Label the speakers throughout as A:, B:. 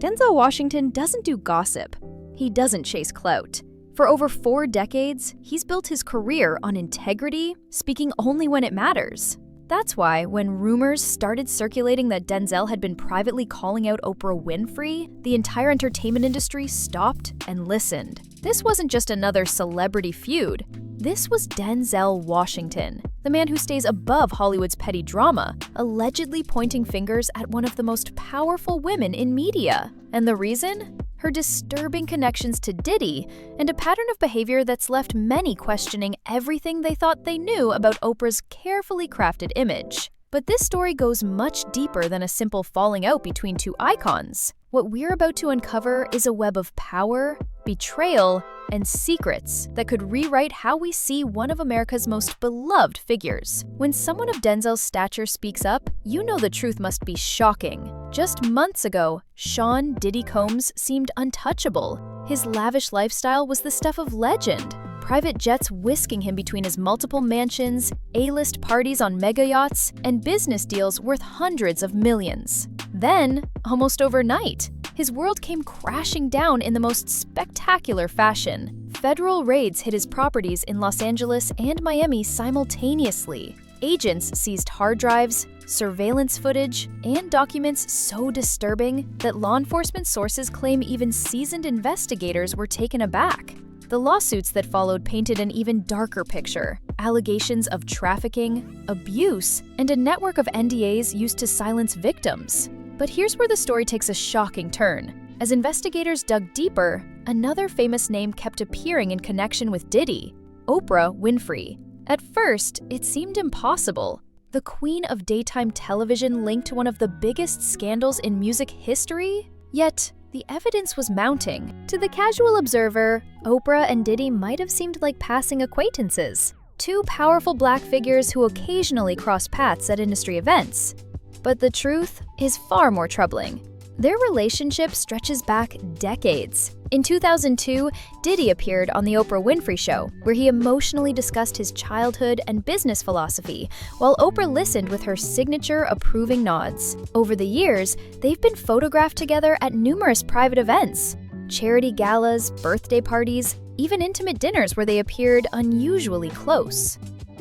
A: Denzel Washington doesn't do gossip. He doesn't chase clout. For over 4 decades, he's built his career on integrity, speaking only when it matters. That's why, when rumors started circulating that Denzel had been privately calling out Oprah Winfrey, the entire entertainment industry stopped and listened. This wasn't just another celebrity feud. This was Denzel Washington, the man who stays above Hollywood's petty drama, allegedly pointing fingers at one of the most powerful women in media. And the reason? Her disturbing connections to Diddy and a pattern of behavior that's left many questioning everything they thought they knew about Oprah's carefully crafted image. But this story goes much deeper than a simple falling out between two icons. What we're about to uncover is a web of power, betrayal, and secrets that could rewrite how we see one of America's most beloved figures. When someone of Denzel's stature speaks up, you know the truth must be shocking. Just months ago, Sean Diddy Combs seemed untouchable. His lavish lifestyle was the stuff of legend. Private jets whisking him between his multiple mansions, A-list parties on mega yachts, and business deals worth hundreds of millions. Then, almost overnight, his world came crashing down in the most spectacular fashion. Federal raids hit his properties in Los Angeles and Miami simultaneously. Agents seized hard drives, surveillance footage, and documents so disturbing that law enforcement sources claim even seasoned investigators were taken aback. The lawsuits that followed painted an even darker picture. Allegations of trafficking, abuse, and a network of NDAs used to silence victims. But here's where the story takes a shocking turn. As investigators dug deeper, another famous name kept appearing in connection with Diddy: Oprah Winfrey. At first, it seemed impossible. The queen of daytime television linked to one of the biggest scandals in music history? Yet, the evidence was mounting. To the casual observer, Oprah and Diddy might have seemed like passing acquaintances, two powerful black figures who occasionally crossed paths at industry events. But the truth is far more troubling. Their relationship stretches back decades. In 2002, Diddy appeared on The Oprah Winfrey Show, where he emotionally discussed his childhood and business philosophy, while Oprah listened with her signature approving nods. Over the years, they've been photographed together at numerous private events, charity galas, birthday parties, even intimate dinners where they appeared unusually close.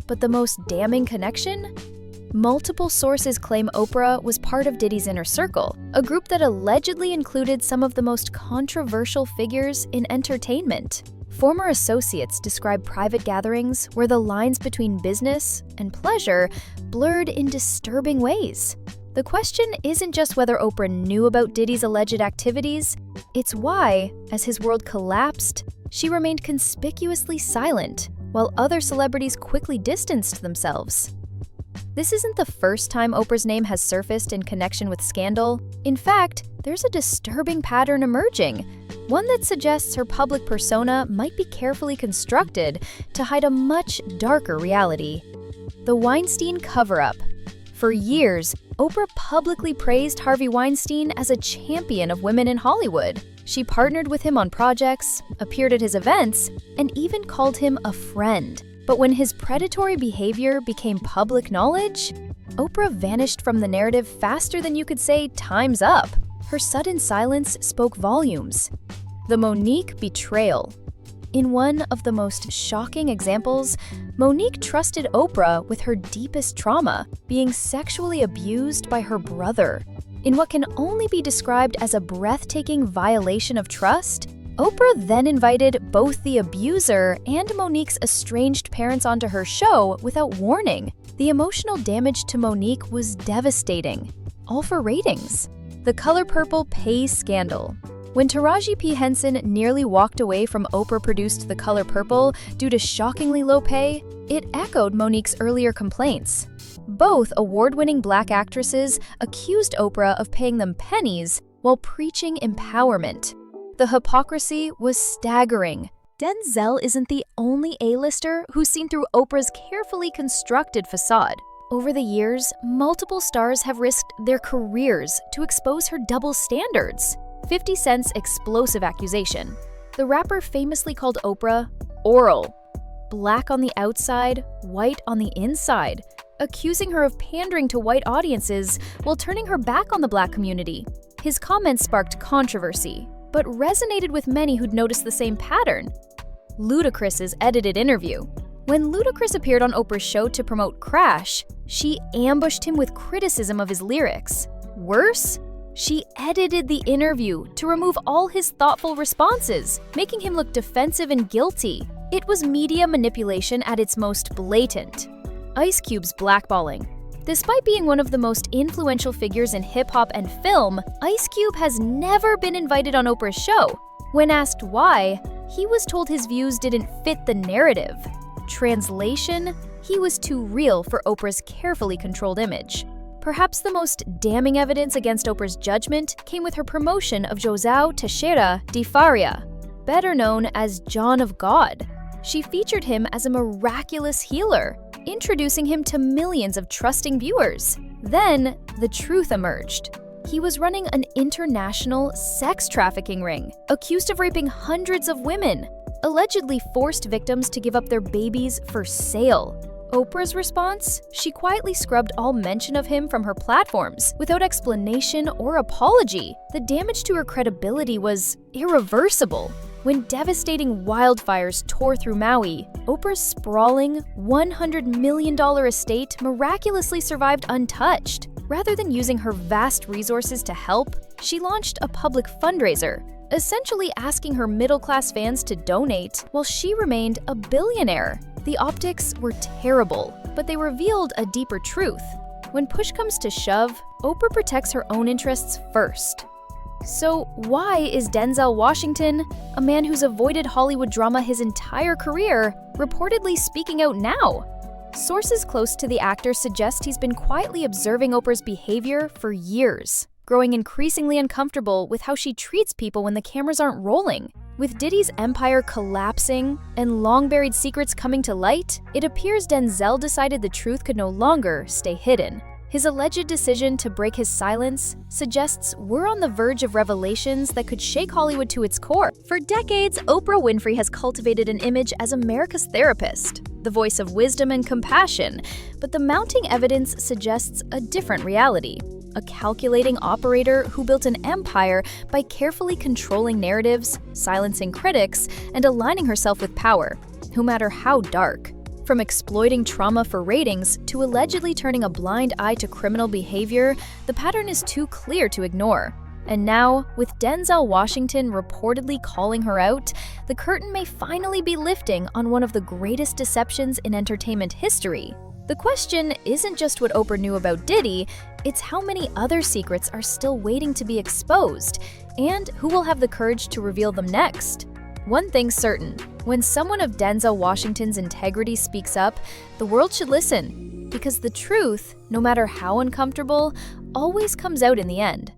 A: But the most damning connection? Multiple sources claim Oprah was part of Diddy's inner circle, a group that allegedly included some of the most controversial figures in entertainment. Former associates describe private gatherings where the lines between business and pleasure blurred in disturbing ways. The question isn't just whether Oprah knew about Diddy's alleged activities, it's why, as his world collapsed, she remained conspicuously silent, while other celebrities quickly distanced themselves. This isn't the first time Oprah's name has surfaced in connection with scandal. In fact, there's a disturbing pattern emerging, one that suggests her public persona might be carefully constructed to hide a much darker reality. The Weinstein cover-up. For years, Oprah publicly praised Harvey Weinstein as a champion of women in Hollywood. She partnered with him on projects, appeared at his events, and even called him a friend. But when his predatory behavior became public knowledge, Oprah vanished from the narrative faster than you could say, "Time's up." Her sudden silence spoke volumes. The Monique betrayal. In one of the most shocking examples, Monique trusted Oprah with her deepest trauma, being sexually abused by her brother. In what can only be described as a breathtaking violation of trust, Oprah then invited both the abuser and Monique's estranged parents onto her show without warning. The emotional damage to Monique was devastating, all for ratings. The Color Purple pay scandal. When Taraji P. Henson nearly walked away from Oprah-produced The Color Purple due to shockingly low pay, it echoed Monique's earlier complaints. Both award-winning black actresses accused Oprah of paying them pennies while preaching empowerment. The hypocrisy was staggering. Denzel isn't the only A-lister who's seen through Oprah's carefully constructed facade. Over the years, multiple stars have risked their careers to expose her double standards. 50 Cent's explosive accusation. The rapper famously called Oprah oral, black on the outside, white on the inside, accusing her of pandering to white audiences while turning her back on the black community. His comments sparked controversy, but resonated with many who'd noticed the same pattern. Ludacris's edited interview. When Ludacris appeared on Oprah's show to promote Crash, she ambushed him with criticism of his lyrics. Worse, she edited the interview to remove all his thoughtful responses, making him look defensive and guilty. It was media manipulation at its most blatant. Ice Cube's blackballing. Despite being one of the most influential figures in hip-hop and film, Ice Cube has never been invited on Oprah's show. When asked why, he was told his views didn't fit the narrative. Translation: he was too real for Oprah's carefully controlled image. Perhaps the most damning evidence against Oprah's judgment came with her promotion of Josão Teixeira de Faria, better known as John of God. She featured him as a miraculous healer, introducing him to millions of trusting viewers. Then, the truth emerged. He was running an international sex trafficking ring, accused of raping hundreds of women, allegedly forced victims to give up their babies for sale. Oprah's response? She quietly scrubbed all mention of him from her platforms, without explanation or apology. The damage to her credibility was irreversible. When devastating wildfires tore through Maui, Oprah's sprawling, $100 million estate miraculously survived untouched. Rather than using her vast resources to help, she launched a public fundraiser, essentially asking her middle-class fans to donate while she remained a billionaire. The optics were terrible, but they revealed a deeper truth. When push comes to shove, Oprah protects her own interests first. So why is Denzel Washington, a man who's avoided Hollywood drama his entire career, reportedly speaking out now? Sources close to the actor suggest he's been quietly observing Oprah's behavior for years, growing increasingly uncomfortable with how she treats people when the cameras aren't rolling. With Diddy's empire collapsing and long-buried secrets coming to light, it appears Denzel decided the truth could no longer stay hidden. His alleged decision to break his silence suggests we're on the verge of revelations that could shake Hollywood to its core. For decades, Oprah Winfrey has cultivated an image as America's therapist, the voice of wisdom and compassion, but the mounting evidence suggests a different reality. A calculating operator who built an empire by carefully controlling narratives, silencing critics, and aligning herself with power, no matter how dark. From exploiting trauma for ratings to allegedly turning a blind eye to criminal behavior, the pattern is too clear to ignore. And now, with Denzel Washington reportedly calling her out, the curtain may finally be lifting on one of the greatest deceptions in entertainment history. The question isn't just what Oprah knew about Diddy, it's how many other secrets are still waiting to be exposed, and who will have the courage to reveal them next. One thing's certain, when someone of Denzel Washington's integrity speaks up, the world should listen, because the truth, no matter how uncomfortable, always comes out in the end.